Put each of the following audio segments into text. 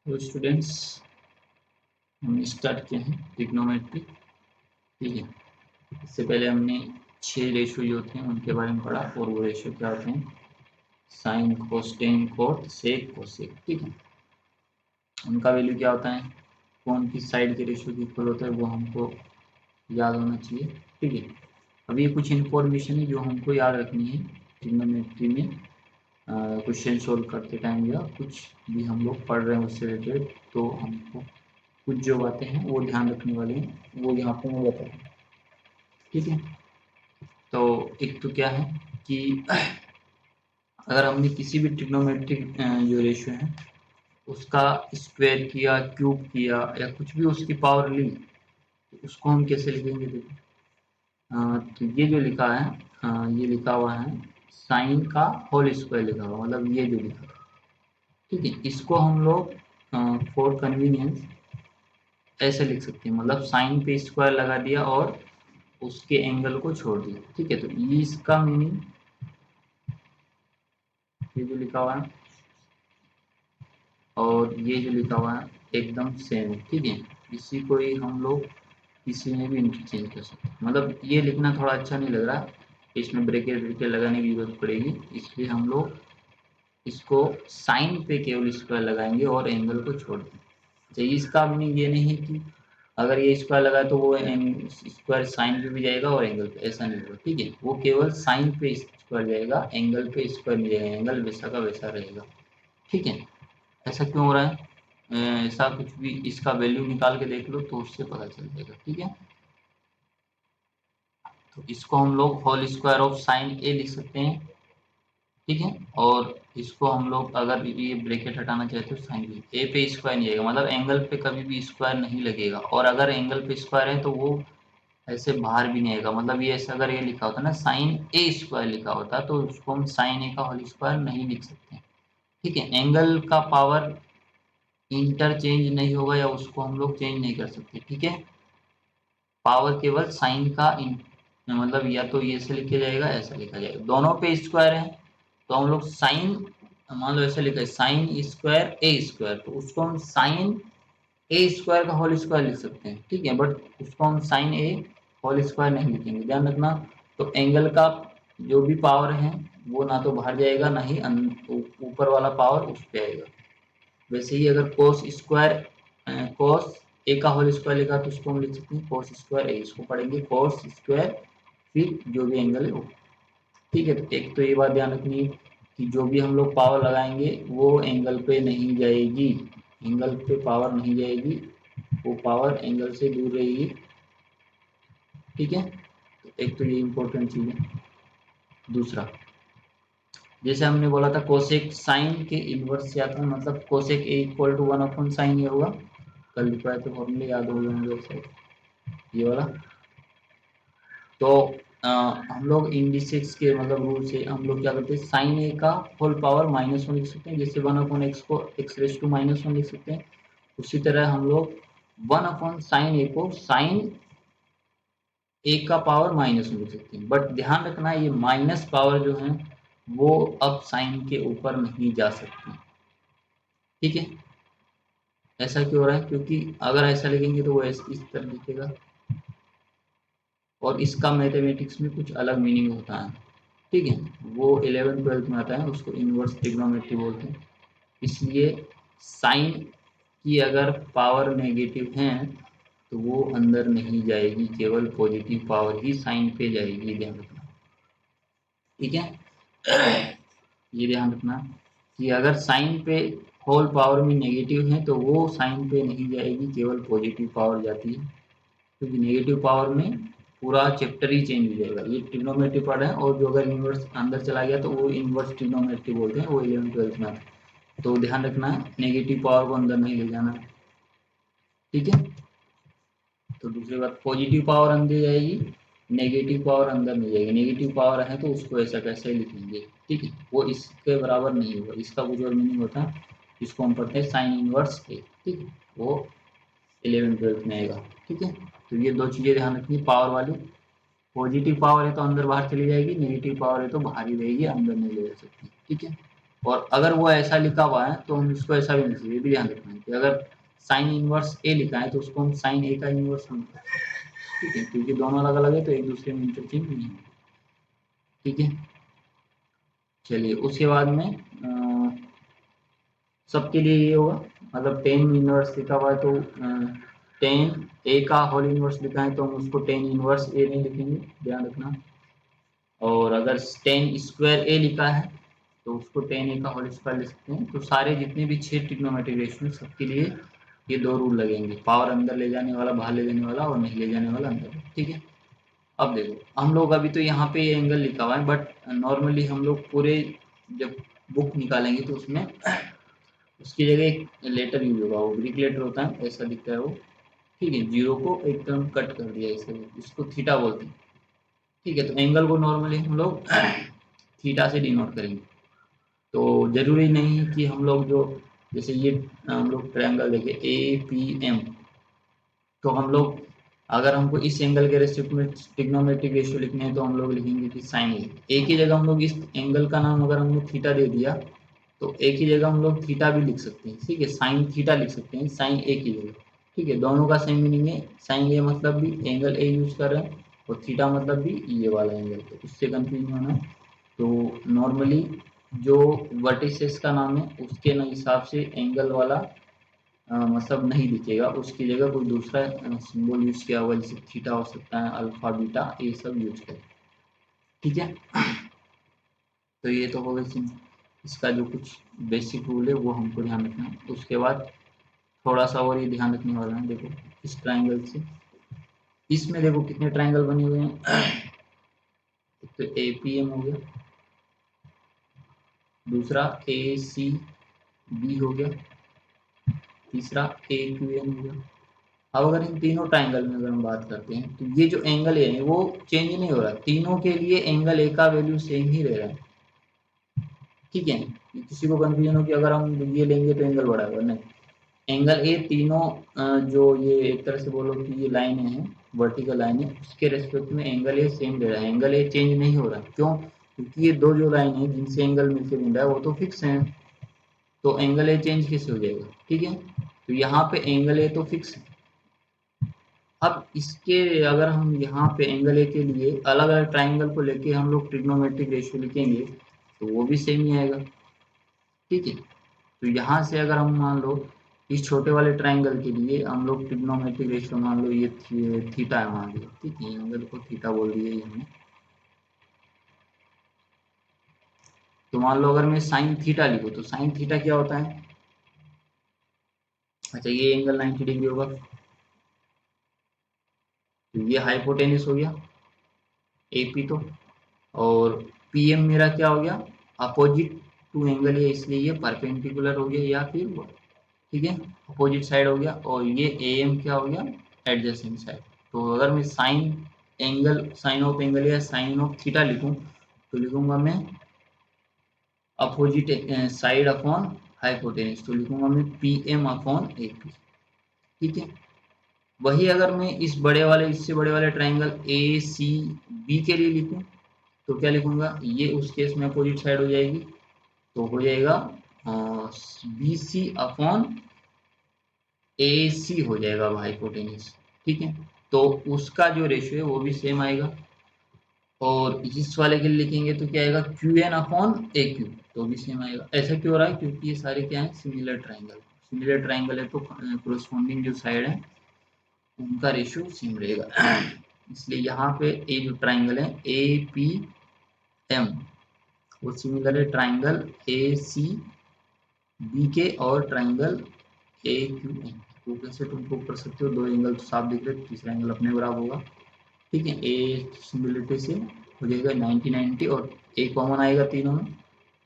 तो स्टूडेंट्स, हम स्टार्ट किए हैं ट्रिग्नोमेट्री। ठीक है, इससे पहले हमने 6 रेशियो जो होते हैं उनके बारे में पढ़ा, और वो रेशियो क्या होते हैं? साइन, कोस, कोट, सेक, कोसेक। ठीक है, उनका वैल्यू क्या होता है, कौन किस साइड के रेशियो की इक्वल होता है, वो हमको याद होना चाहिए। ठीक है, अभी ये कुछ इन्फॉर्मेशन है जो हमको याद रखनी है ट्रिग्नोमेट्री में, क्वेश्चन सोल्व करते टाइम या कुछ भी हम लोग पढ़ रहे हैं उससे रिलेटेड। तो हमको कुछ जो बातें हैं वो ध्यान रखने वाली हैं, वो यहाँ पे मैं बताऊँ। ठीक है, तो एक तो क्या है कि अगर हमने किसी भी ट्रिग्नोमेट्रिक जो रेशियो है उसका स्क्वायर किया, क्यूब किया, या कुछ भी उसकी पावर ली, तो उसको हम कैसे लिखेंगे? देखो, तो ये जो लिखा है, ये लिखा हुआ है साइन का होल स्क्वायर लिखा हुआ, मतलब ये जो लिखा है। ठीक है, इसको हम लोग फॉर कन्वीनियंस ऐसे लिख सकते हैं, मतलब साइन पे स्क्वायर लगा दिया और उसके एंगल को छोड़ दिया। ठीक है, तो ये इसका मीनिंग, ये जो लिखा हुआ है और ये जो लिखा हुआ है एकदम सेम है। ठीक है, इसी को ही हम लोग किसी में भी इंटरचेंज कर सकते हैं। मतलब ये लिखना थोड़ा अच्छा नहीं लग रहा, इसमें ब्रेकेट ब्रेकेट लगाने की जरूरत पड़ेगी, इसलिए हम लोग इसको साइन पे केवल स्क्वायर लगाएंगे और एंगल को छोड़ देंगे। तो इसका मीनिंग ये नहीं कि अगर ये स्क्वायर लगा तो वो स्क्वायर साइन पे भी जाएगा और एंगल पे, ऐसा नहीं होगा। ठीक है, वो केवल साइन पे स्क्वायर जाएगा, एंगल पे स्क्वायर नहीं जाएगा, एंगल वैसा का वैसा रहेगा। ठीक है, ऐसा क्यों हो रहा है? ऐसा कुछ भी, इसका वैल्यू निकाल के देख लो तो उससे पता चल जाएगा। ठीक है, तो इसको हम लोग होल स्क्वायर ऑफ साइन ए लिख सकते हैं। ठीक है, और इसको हम लोग अगर ये ब्रैकेट हटाना चाहते हो साइन बी, ए पे स्क्वायर नहीं आएगा, मतलब एंगल पे कभी भी स्क्वायर नहीं लगेगा, और अगर एंगल पे स्क्वायर है तो वो ऐसे बाहर भी नहीं आएगा। मतलब ये ऐसा, अगर ये लिखा होता ना साइन ए स्क्वायर लिखा होता तो उसको हम साइन ए का होल स्क्वायर नहीं लिख सकते। ठीक है, एंगल का पावर इंटरचेंज नहीं होगा या उसको हम लोग चेंज नहीं कर सकते। ठीक है, पावर केवल साइन का मतलब या तो ये से लिखा जाएगा, ऐसा लिखा जाएगा, दोनों पे स्क्वायर है तो हम लोग साइन, मान लो ऐसे लिखा है साइन स्क्वायर ए स्क्वायर, तो उसको हम साइन ए स्क्वायर का होल स्क्वायर लिख सकते हैं। ठीक है, बट उसको हम साइन ए होल स्क्वायर नहीं लिखेंगे, ध्यान रखना। तो एंगल का जो भी पावर है वो ना तो बाहर जाएगा, ना ही ऊपर वाला पावर उस पे आएगा। वैसे ही अगर कोस स्क्वायर, कोस ए का होल स्क्वायर लिखा तो उसको हम लिख सकते हैं कोस स्क्वायर ए, इसको पढ़ेंगे कोस स्क्वायर फिर जो भी एंगल है वो। ठीक है, तो एक तो ये बात ध्यान रखनी है कि जो भी हम लोग पावर लगाएंगे वो एंगल पे नहीं जाएगी, एंगल पे पावर नहीं जाएगी, वो पावर एंगल से दूर रहेगी। ठीक है, तो एक तो ये इम्पोर्टेंट चीज है। दूसरा, जैसे हमने बोला था कोसेक साइन के इनवर्स से आता है, मतलब cosec A equal to 1 sine ये होगा, कल लिखवाए तो फॉर्मूले याद हो गए होंगे शायद, ये वाला। तो हम लोग इंडिसेक्स के मतलब रूल से हम लोग क्या करते हैं, साइन ए का होल पावर -1 लिख सकते हैं, जैसे 1/x को x⁻⁻1 लिख सकते हैं। उसी तरह हम लोग 1/sin ए को साइन ए का पावर -1 लिख सकते हैं। बट ध्यान रखना, ये माइनस पावर जो है वो अब साइन के ऊपर नहीं जा सकती। ठीक है, ऐसा क्यों हो रहा है? क्योंकि अगर ऐसा लिखेंगे तो वो इस तरह लिखेगा, और इसका मैथमेटिक्स में कुछ अलग मीनिंग होता है। ठीक है, वो 11th-12th में आता है, उसको इनवर्स ट्रिग्नोमेट्री बोलते हैं। इसलिए साइन की अगर पावर नेगेटिव है तो वो अंदर नहीं जाएगी, केवल पॉजिटिव पावर ही साइन पे जाएगी, ध्यान रखना। ठीक है, ये ध्यान रखना कि अगर साइन पे होल पावर में नेगेटिव है तो वो साइन पे नहीं जाएगी, केवल पॉजिटिव पावर जाती है, क्योंकि नेगेटिव पावर में पूरा चैप्टर ही चेंज हो जाएगा। ये ट्रिग्नोमेट्री पढ़ रहे हैं, और जो अगर इनवर्स अंदर चला गया तो वो इनवर्स ट्रिग्नोमेट्री बोलते हैं, वो 11th-12th में आता है। तो ध्यान रखना है, नेगेटिव पावर को अंदर नहीं ले जाना। ठीक है, तो दूसरी बात, पॉजिटिव पावर अंदर जाएगी, नेगेटिव पावर अंदर नहीं जाएगी। नेगेटिव पावर है तो उसको ऐसा कैसे लिखेंगे? ठीक है, वो इसके बराबर नहीं होगा, इसका कुछ और मीनिंग होता है, जिसको हम पढ़ते हैं साइन इनवर्स ए। ठीक है, वो 11th-12th में आएगा। ठीक है, तो ये दो चीजें ध्यान रखनी, पावर वाली। पॉजिटिव पावर है तो अंदर बाहर चली जाएगी, नेगेटिव पावर है तो बाहर ही रहेगी, अंदर नहीं ले जा सकती। ठीक है, और अगर वो ऐसा लिखा हुआ है तो हम उसको ऐसा भी लिख सकते, ये भी ध्यान रखना है कि अगर साइन इनवर्स ए लिखा है तो उसको हम साइन ए का इनवर्स हम, ठीक है, क्योंकि दोनों अलग अलग है तो एक दूसरे में इंटरचेंज नहीं है, ठीक है। चलिए उसके बाद में सबके लिए ये होगा, मतलब टेन इनवर्स लिखा हुआ है तो टेन ए का होल इनवर्स लिखा है तो हम उसको टेन इनवर्स ए नहीं लिखेंगे, ध्यान रखना। और अगर टेन स्क्वायर ए लिखा है तो उसको टेन ए का होल स्क्वायर लिख सकते हैं। तो सारे जितने भी 6 ट्रिग्नोमेट्रिक रेशियो सबके लिए ये 2 रूल लगेंगे, पावर अंदर ले जाने वाला बाहर ले जाने वाला और नहीं ले जाने वाला अंदर, ठीक है। अब देखो हम लोग अभी तो यहाँ पे एंगल लिखा हुआ है, बट नॉर्मली हम लोग पूरे जब बुक निकालेंगे तो उसमें उसकी जगह एक लेटर यूज होगा, वो ग्रीक लेटर होता है, ऐसा दिखता है वो, ठीक है। जीरो को एकदम कट कर दिया इसे, इसको थीटा बोलते हैं, ठीक है। तो एंगल को नॉर्मली हम लोग थीटा से डिनोट करेंगे। तो जरूरी नहीं है कि हम लोग जो, जैसे ये हम लोग ट्रायंगल देखें ए पी एम, तो हम लोग अगर हमको इस एंगल के रेस्पेक्ट में ट्रिग्नोमेट्रिक रेशियो लिखने हैं तो हम लोग लिखेंगे कि साइन ए की जगह हम लोग इस एंगल का नाम अगर हमने थीटा दे दिया तो ए की जगह हम लोग थीटा भी लिख सकते हैं, ठीक है, साइन थीटा लिख सकते हैं साइन ए की जगह, ठीक है। दोनों का सेम मीनिंग है, साइन ए मतलब भी एंगल ए यूज कर रहे हैं और थीटा मतलब भी ये वाला एंगल, तो उससे कंफ्यूज होना है। तो नॉर्मली जो वर्टिसेस का नाम है उसके ना हिसाब से एंगल वाला मतलब नहीं दिखेगा, उसकी जगह कोई दूसरा सिंबल यूज किया हुआ, जैसे थीटा हो सकता है, अल्फा बीटा, ये सब यूज करें, ठीक है। तो ये तो हो गई इसका जो कुछ बेसिक रूल है वो हमको ध्यान रखना है। उसके बाद थोड़ा सा और ये ध्यान रखने वाला है, देखो इस ट्राइंगल से, इसमें देखो कितने ट्राइंगल बने हुए हैं। एक तो ए पी एम हो गया, दूसरा ए सी बी हो गया, तीसरा ए क्यू एम हो गया। अब अगर इन तीनों ट्राइंगल में अगर हम बात करते हैं तो ये जो एंगल है वो चेंज नहीं हो रहा, तीनों के लिए एंगल ए का वैल्यू सेम ही रह रहा है, ठीक है। किसी को कंफ्यूजन हो कि अगर हम ये लेंगे तो एंगल बढ़ा होगा, नहीं, एंगल ए तीनों जो ये एक तरह से बोलो कि ये लाइन है, वर्टिकल लाइन है, उसके रेस्पेक्ट में एंगल ए सेम दे रहा है, एंगल ए चेंज नहीं हो रहा है। क्यों? क्योंकि ये दो जो लाइन है जिनसे एंगल मिलके बन रहा है वो तो फिक्स है, तो एंगल ए चेंज कैसे हो जाएगा, ठीक है। तो यहाँ पे एंगल ए तो फिक्स है। अब इसके अगर हम यहाँ पे एंगल ए के लिए अलग अलग ट्राइंगल को लेके हम लोग ट्रिग्नोमेट्रिक रेशियो लिखेंगे तो वो भी सेम ही आएगा, ठीक है। तो यहाँ से अगर हम मान लो इस छोटे वाले ट्राइंगल के लिए हम लोग ट्रिग्नोमेट्रिक रेशियो मान लो ये थीटा है मान लो, ठीक है, एंगल को थीटा बोल दिया हमने। तो मान लो अगर मैं साइन थीटा लिखूँ तो साइन थीटा क्या होता है, अच्छा ये एंगल 90 डिग्री होगा, तो ये हाइपोटेनस हो गया एपी, तो और पीएम मेरा क्या हो गया, अपोजिट टू एंगल है इसलिए ये परपेंडिकुलर हो गया या फिर वो, ठीक है, अपोजिट साइड हो गया। और ये एम क्या हो गया, एडजेसेंट साइड। तो अगर मैं sine angle, sine of angle या साइन ऑफ थीटा लिखूं तो लिखूंगा मैं अपोजिट साइड अपॉन हाइपोटेनस, तो लिखूंगा मैं P M upon A P, ठीक है। वही अगर मैं इस बड़े वाले, इससे बड़े वाले ट्राइंगल ए सी बी के लिए लिखूं तो क्या लिखूंगा, ये उस केस में अपोजिट साइड हो जाएगी, तो हो जाएगा बी सी अपॉन ए सी हो जाएगा हाइपोटेनस, ठीक है। तो उसका जो रेशियो है वो भी सेम आएगा। और इस वाले के लिए लिखेंगे तो क्या आएगा, क्यू एन अपॉन ए क्यू, तो भी सेम आएगा। ऐसा क्यों हो रहा है, क्योंकि ये सारे क्या है, सिमिलर ट्राइंगल, सिमिलर ट्राइंगल है तो कोरोस्पोंडिंग जो साइड है उनका रेशियो सेम रहेगा। इसलिए यहाँ पे ये जो ट्राइंगल है ए पी एम वो सिमिलर है ट्राइंगल ए सी बी के और ट्राइंगल ए क्यू एन। तो कैसे तुमको कर सकते हो, दो एंगल तो साफ दिख रहे, तीसरा एंगल अपने बराबर होगा, ठीक है। ए सिमिलरिटी से हो जाएगा 90-90 और ए कॉमन आएगा तीनों में,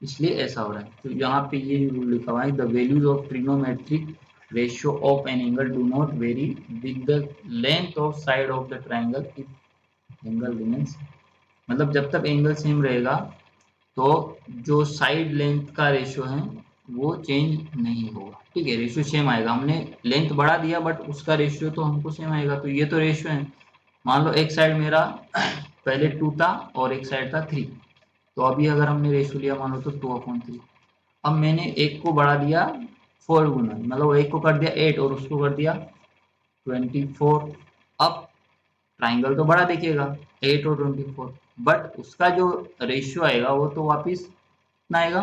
इसलिए ऐसा हो रहा है। तो यहाँ पे ये रूल लिखा हुआ है, the values of trigonometric ratio of an angle do not very with the length of side of the triangle if angle remains, मतलब जब तक एंगल सेम रहेगा तो जो साइड लेंथ का रेशियो है वो चेंज नहीं होगा, ठीक है, रेशियो सेम आएगा। हमने लेंथ बढ़ा दिया बट उसका रेशियो तो हमको सेम आएगा। तो ये तो रेशियो है, मान लो एक साइड मेरा पहले 2 था और एक साइड था 3, तो अभी अगर हमने रेशियो लिया मान लो तो 2/3, अब मैंने एक को बढ़ा दिया 4 गुना, मतलब एक को कर दिया 8 और उसको कर दिया 24। अब ट्राइंगल तो बड़ा दिखेगा 8 और 24, बट उसका जो रेशियो आएगा वो तो वापिस कितना आएगा,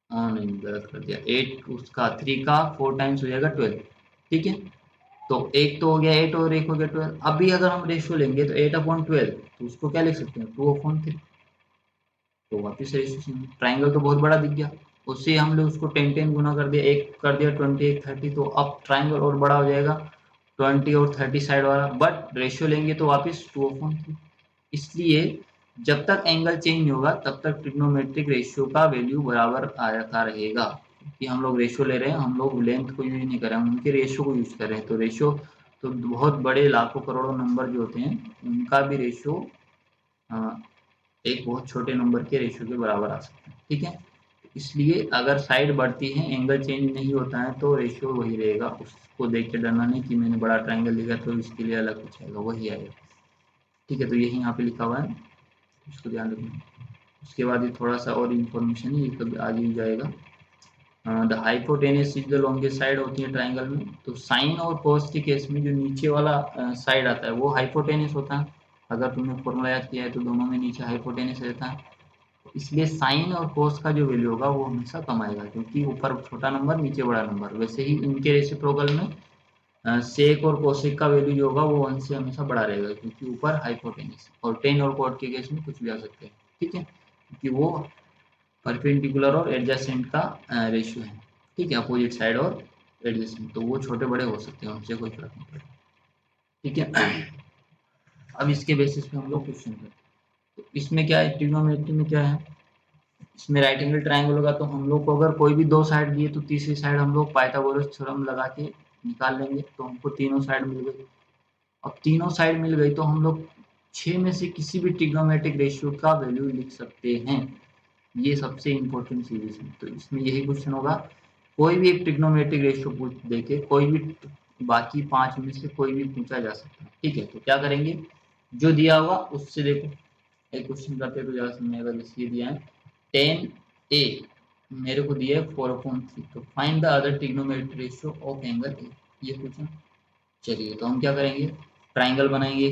हाँ नहीं गलत कर दिया, 8 उसका 3 का 4 टाइम्स हो जाएगा 12। ठीक है, तो एक तो हो गया 8 और एक हो गया 12। अभी अगर हम रेशियो लेंगे तो 8/12, तो उसको क्या लिख सकते हैं 2/3। तो वापिस रेशियो ट्राइंगल तो बहुत बड़ा दिख गया, उससे हमने उसको 10 गुना कर दिया, एक कर दिया 20 एक 30, तो अब ट्राइंगल और बड़ा हो जाएगा 20 और 30 साइड वाला, बट रेशियो लेंगे तो वापिस 2/3। इसलिए जब तक एंगल चेंज नहीं होगा तब तक ट्रिग्नोमेट्रिक रेशियो का वैल्यू बराबर आता रहेगा। कि हम लोग रेशियो ले रहे हैं, हम लोग लेंथ को यूज नहीं कर रहे हैं, उनके रेशियो को यूज कर रहे हैं। तो रेशियो तो बहुत बड़े लाखों करोड़ों नंबर जो होते हैं उनका भी रेशियो एक बहुत छोटे नंबर के रेशियो के बराबर आ सकता है। ठीक है, इसलिए अगर साइड बढ़ती है एंगल चेंज नहीं होता है तो रेशियो वही रहेगा, उसको देख के डरना नहीं कि मैंने बड़ा ट्राइंगल लिखा तो इसके लिए अलग कुछ आएगा, वही आएगा। ठीक है, तो यही यहाँ पे लिखा हुआ है, इसको ध्यान रखना। उसके बाद ये थोड़ा सा और इन्फॉर्मेशन है, ये कभी आगे ही जाएगा। The hypotenuse is the longest side होती है ट्राइंगल में। तो साइन और कोस के केस में जो नीचे वाला साइड आता है वो हाइपोटेनस होता है। अगर तुमने फॉर्मूला याद किया है तो दोनों में नीचे हाइपोटेनस रहता है, इसलिए साइन और कोस का जो वैल्यू होगा वो हमेशा कम आएगा, क्योंकि ऊपर छोटा नंबर नीचे बड़ा नंबर। वैसे ही इनके रेसिप्रोकल में सेक और कोसेक का वैल्यू जो होगा वो 1 से हमेशा बड़ा रहेगा, क्योंकि ऊपर हाइपोटेनस। और टेन और कॉट के केस में कुछ भी आ सकते हैं। ठीक है, क्योंकि वो परपेंडिकुलर और एडजेसेंट का रेशियो है। ठीक है, अपोजिट साइड और एडजेसेंट, तो वो छोटे बड़े हो सकते हैं, उनसे कोई फर्क नहीं पड़ता। ठीक है, अब इसके बेसिस पे हम लोग क्वेश्चन करते हैं। तो इसमें क्या है, ट्रिग्नोमेट्री में क्या है, इसमें राइट एंगल ट्राइंगल होगा तो हम लोग को अगर कोई भी दो साइड दिए तो तीसरी साइड हम लोग पाइथागोरस थ्योरम लगा के निकाल लेंगे, तो हमको तीनों साइड मिल गई। अब तीनों साइड मिल गई तो हम लोग 6 में से किसी भी ट्रिग्नोमेट्रिक रेशियो का वैल्यू लिख सकते हैं। ये सबसे इम्पोर्टेंट चीज है। तो इसमें यही क्वेश्चन होगा, कोई भी एक ट्रिग्नोमेट्रिक रेशियो पूछ देके कोई भी बाकी 5 में से कोई भी पूछा जा सकता है। ठीक है, तो क्या करेंगे, जो दिया हुआ उससे देखो एक क्वेश्चन करते तो ज्यादा समझ आएगा। जैसे ये दिया है 10a, मेरे को दिया है 4/3, तो find the other trigonometric ratio of angle A, ये क्वेश्चन। चलिए तो हम क्या करेंगे, ट्राइंगल बनाएंगे।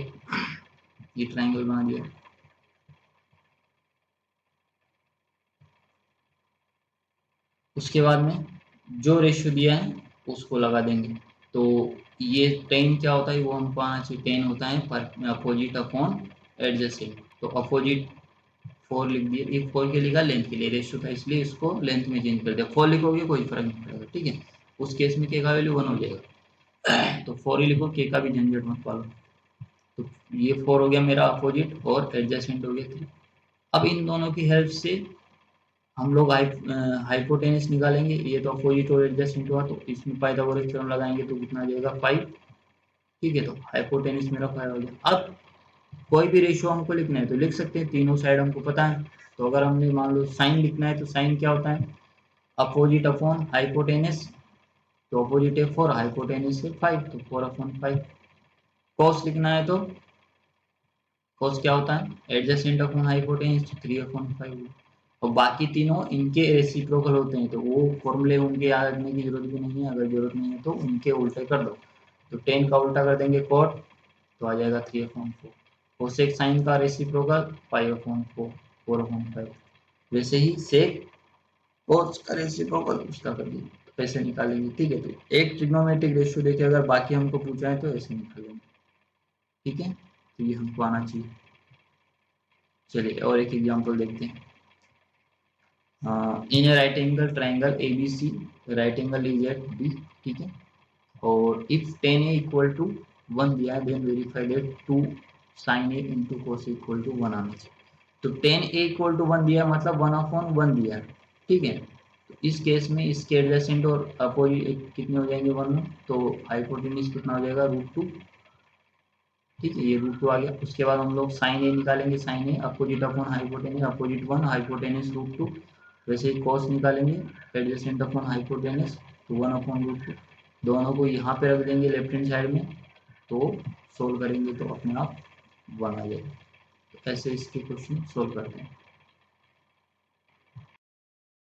ये ट्राइंगल बना दिया, उसके बाद में जो रेशियो दिया है उसको लगा देंगे। तो ये 10 क्या होता है वो हमको आना चाहिए, 10 होता है पर अपोजिट अपॉन एडजेसेंट। तो अपोजिट 4 लिख दिए, ये 4 के लिखा लेंथ के लिए रेशियो था इसलिए इसको लेंथ में चेंज कर दिया। 4 लिखोगे कोई फर्क नहीं पड़ेगा। ठीक है, उस केस में के का वैल्यू 1 हो जाएगा, तो 4 ही लिखो, के का भी झंझट मत पालो। तो ये 4 हो गया मेरा अपोजिट और एडजेसेंट हो गया 3। अब इन दोनों की हेल्प से हम लोग हाइपोटेनस निकालेंगे। ये तो अपोजिट और एडजेसेंट हुआ, तो इसमें पाइथागोरस थ्योरम लगाएंगे तो कितना आ जाएगा 5। ठीक है, तो हाइपोटेनस मेरा 5 हो गया। अब कोई भी रेशियो हमको लिखना है तो लिख सकते हैं, तीनों साइड हमको पता है। तो अगर हमने मान लो साइन लिखना है तो साइन क्या होता है, अपोजिट अपॉन हाइपोटेनस। तो अपोजिट है 4, हाइपोटेनस है 5, तो 4/5। कॉस लिखना है तो कॉस क्या होता है, एडजेसेंट अपॉन हाइपोटेनस, 3/5। और बाकी तीनों इनके रेसिप्रोकल होते हैं, तो वो फॉर्मूले उनके याद रखने की जरूरत भी नहीं है। अगर जरूरत नहीं है तो उनके उल्टे कर दो। तो 10 का उल्टा कर देंगे कॉट, तो आ जाएगा 3/4। कोसेक साइन का रेसिप्रोकल 5/4, 4/5। वैसे ही सेक और उसका रेसिप्रोकल उसका कर दीजिए, तो ऐसे निकालेंगे। ठीक है, तो एक ट्रिग्नोमेट्रिक रेशियो देके अगर बाकी हमको पूछा है तो ऐसे निकालेंगे। ठीक है, तो ये हमको आना चाहिए। चलिए और एक एग्जांपल देखते हैं। In a right angle triangle A B C, right angle is at B. ठीक है, और इफ 10a इक्वल टू 1 दिया है then verify that 2 sin a into cos equal to 1 आना चाहिए। तो 10a इक्वल टू 1 दिया है मतलब 1/1 दिया है। ठीक है, तो इस केस में इसके एडजेसेंट और अपोजिट कितने हो जाएंगे 1 में, तो हाइपोटेन्यूज कितना हो जाएगा √2। ठीक है, ये √2 आ गया। उसके बाद हम लोग साइन ए निकालेंगे, sine A opposite upon hypotenuse, opposite 1 hypotenuse √2। वैसे ही कॉस निकालेंगे, एडजेसेंट अपॉन हाइपोटेनस, तो 1/√2। दोनों को यहाँ पे रख देंगे लेफ्ट हैंड साइड में, तो सोल्व करेंगे तो अपने आप 1 आ जाएगा। तो ऐसे इसके क्वेश्चन सोल्व करते हैं।